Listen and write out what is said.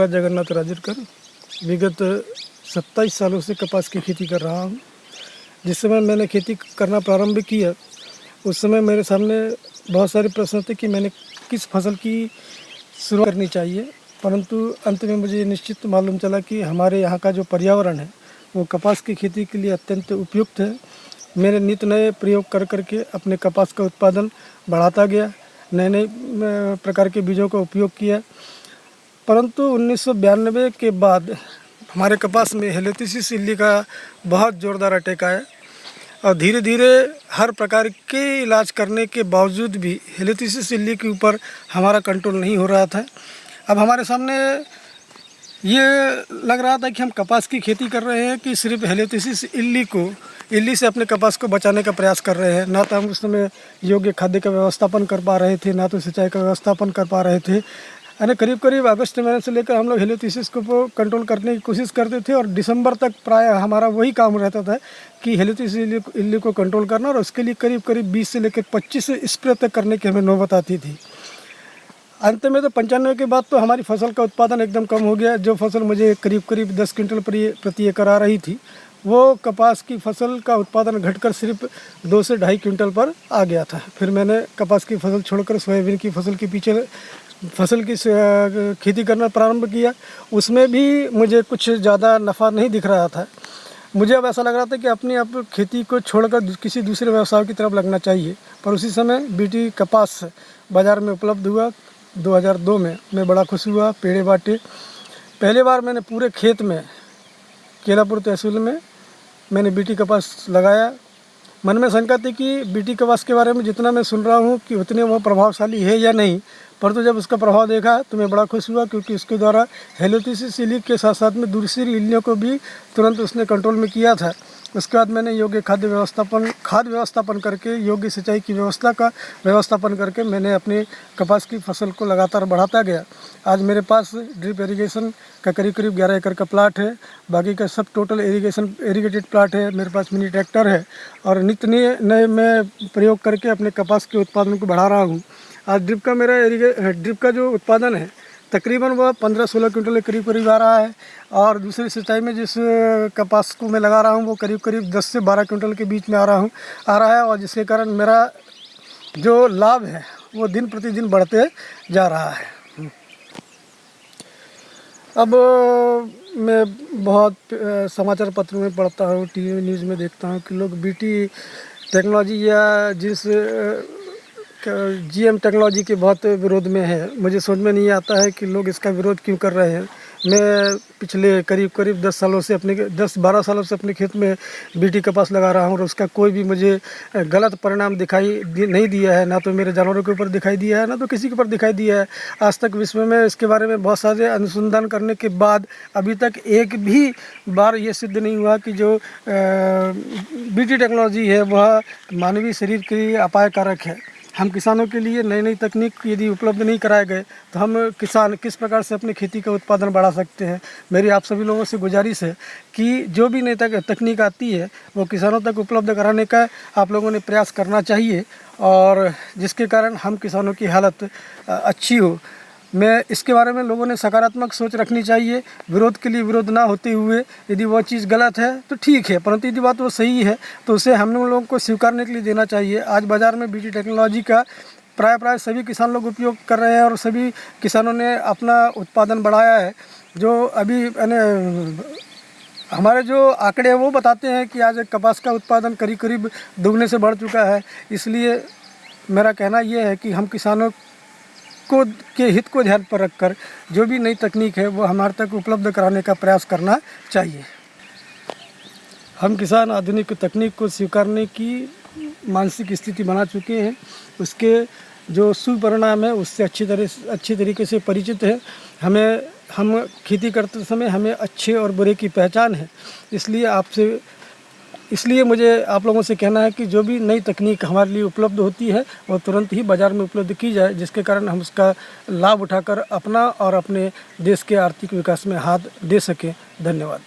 जगन्नाथ राजरकर विगत 27 सालों से कपास की खेती कर रहा हूँ। जिस समय मैंने खेती करना प्रारंभ किया उस समय मेरे सामने बहुत सारे प्रश्न थे कि मैंने किस फसल की शुरुआत करनी चाहिए, परंतु अंत में मुझे निश्चित मालूम चला कि हमारे यहाँ का जो पर्यावरण है वो कपास की खेती के लिए अत्यंत उपयुक्त है। मैंने नित नए प्रयोग कर करके अपने कपास का उत्पादन बढ़ाता गया, नए नए प्रकार के बीजों का उपयोग किया, परंतु 1992 के बाद हमारे कपास में हेलियोथिसिस इल्ली का बहुत ज़ोरदार अटैक आया और धीरे धीरे हर प्रकार के इलाज करने के बावजूद भी हेलियोथिसिस इल्ली के ऊपर हमारा कंट्रोल नहीं हो रहा था। अब हमारे सामने ये लग रहा था कि हम कपास की खेती कर रहे हैं कि सिर्फ हेलियोथिसिस इल्ली से अपने कपास को बचाने का प्रयास कर रहे हैं। ना तो हम उस समय योग्य खाद्य का व्यवस्थापन कर पा रहे थे, ना तो सिंचाई का व्यवस्थापन कर पा रहे थे। यानी करीब करीब अगस्त महीने से लेकर हम लोग हेलियोथिसिस को कंट्रोल करने की कोशिश करते थे और दिसंबर तक प्राय हमारा वही काम रहता था कि हेलियोथिसिस इल्ली को कंट्रोल करना, और उसके लिए करीब करीब 20 से लेकर 25 स्प्रे तक करने की हमें नौबत आती थी। अंत में तो 95 के बाद तो हमारी फसल का उत्पादन एकदम कम हो गया। जो फसल मुझे करीब करीब 10 क्विंटल प्रति एकड़ आ रही थी, वो कपास की फसल का उत्पादन घटकर सिर्फ 2 से 2.5 क्विंटल पर आ गया था। फिर मैंने कपास की फसल छोड़कर सोयाबीन की फसल के पीछे फसल की खेती करना प्रारंभ किया। उसमें भी मुझे कुछ ज़्यादा नफ़ा नहीं दिख रहा था। मुझे अब ऐसा लग रहा था कि अपनी अब खेती को छोड़कर किसी दूसरे व्यवसाय की तरफ लगना चाहिए। पर उसी समय बीटी कपास बाज़ार में उपलब्ध हुआ 2002 में। मैं बड़ा खुश हुआ, पेड़े बांटे। पहली बार मैंने पूरे खेत में केलापुर तहसील में मैंने बीटी कपास लगाया। मन में शंका थी कि बीटी कपास के बारे में जितना मैं सुन रहा हूँ कि उतने वो प्रभावशाली है या नहीं, परंतु जब उसका प्रभाव देखा तो मैं बड़ा खुश हुआ, क्योंकि उसके द्वारा हेलियोथिसिस इल्ली के साथ साथ में दूसरी इल्लियों को भी तुरंत उसने कंट्रोल में किया था। उसके बाद मैंने योग्य खाद व्यवस्थापन करके, योग्य सिंचाई की व्यवस्थापन करके मैंने अपने कपास की फसल को लगातार बढ़ाता गया। आज मेरे पास ड्रिप इरिगेशन का करीब 11 एकड़ का प्लाट है। बाकी का सब टोटल इरिगेटेड प्लाट है। मेरे पास मिनी ट्रैक्टर है और नित्य नए मैं प्रयोग करके अपने कपास के उत्पादन को बढ़ा रहा हूँ। आज ड्रिप का जो उत्पादन है तकरीबन वह 15-16 क्विंटल के करीब आ रहा है, और दूसरी सिंचाई में जिस कपास को मैं लगा रहा हूँ वो करीब 10 से 12 क्विंटल के बीच में आ रहा है, और जिसके कारण मेरा जो लाभ है वो दिन प्रतिदिन बढ़ते जा रहा है। अब मैं बहुत समाचार पत्रों में पढ़ता हूँ, टीवी न्यूज़ में देखता हूँ कि लोग बीटी टेक्नोलॉजी या जिस जीएम टेक्नोलॉजी के बहुत विरोध में है। मुझे समझ में नहीं आता है कि लोग इसका विरोध क्यों कर रहे हैं। मैं पिछले करीब 10-12 सालों से अपने खेत में बीटी कपास लगा रहा हूँ और उसका कोई भी मुझे गलत परिणाम नहीं दिया है। ना तो मेरे जानवरों के ऊपर दिखाई दिया है, ना तो किसी के ऊपर दिखाई दिया है। आज तक विश्व में इसके बारे में बहुत सारे अनुसंधान करने के बाद अभी तक एक भी बार ये सिद्ध नहीं हुआ कि जो बीटी टेक्नोलॉजी है वह मानवीय शरीर के लिए अपायकारक है। हम किसानों के लिए नई तकनीक यदि उपलब्ध नहीं कराए गए तो हम किसान किस प्रकार से अपनी खेती का उत्पादन बढ़ा सकते हैं। मेरी आप सभी लोगों से गुजारिश है कि जो भी नई तकनीक आती है वो किसानों तक उपलब्ध कराने का आप लोगों ने प्रयास करना चाहिए, और जिसके कारण हम किसानों की हालत अच्छी हो। मैं इसके बारे में लोगों ने सकारात्मक सोच रखनी चाहिए। विरोध के लिए विरोध ना होते हुए यदि वह चीज़ गलत है तो ठीक है, परंतु यदि बात वो सही है तो उसे हम लोगों को स्वीकारने के लिए देना चाहिए। आज बाज़ार में बीटी टेक्नोलॉजी का प्राय सभी किसान लोग उपयोग कर रहे हैं और सभी किसानों ने अपना उत्पादन बढ़ाया है। जो अभी हमारे जो आंकड़े हैं वो बताते हैं कि आज कपास का उत्पादन करीब दुगने से बढ़ चुका है। इसलिए मेरा कहना यह है कि हम किसानों के हित को ध्यान पर रखकर जो भी नई तकनीक है वो हमारे तक उपलब्ध कराने का प्रयास करना चाहिए। हम किसान आधुनिक तकनीक को स्वीकारने की मानसिक स्थिति बना चुके हैं। उसके जो सुपरिणाम है उससे अच्छी तरीके से परिचित है। हम खेती करते समय हमें अच्छे और बुरे की पहचान है। इसलिए मुझे आप लोगों से कहना है कि जो भी नई तकनीक हमारे लिए उपलब्ध होती है वो तुरंत ही बाज़ार में उपलब्ध की जाए, जिसके कारण हम उसका लाभ उठाकर अपना और अपने देश के आर्थिक विकास में हाथ दे सकें। धन्यवाद।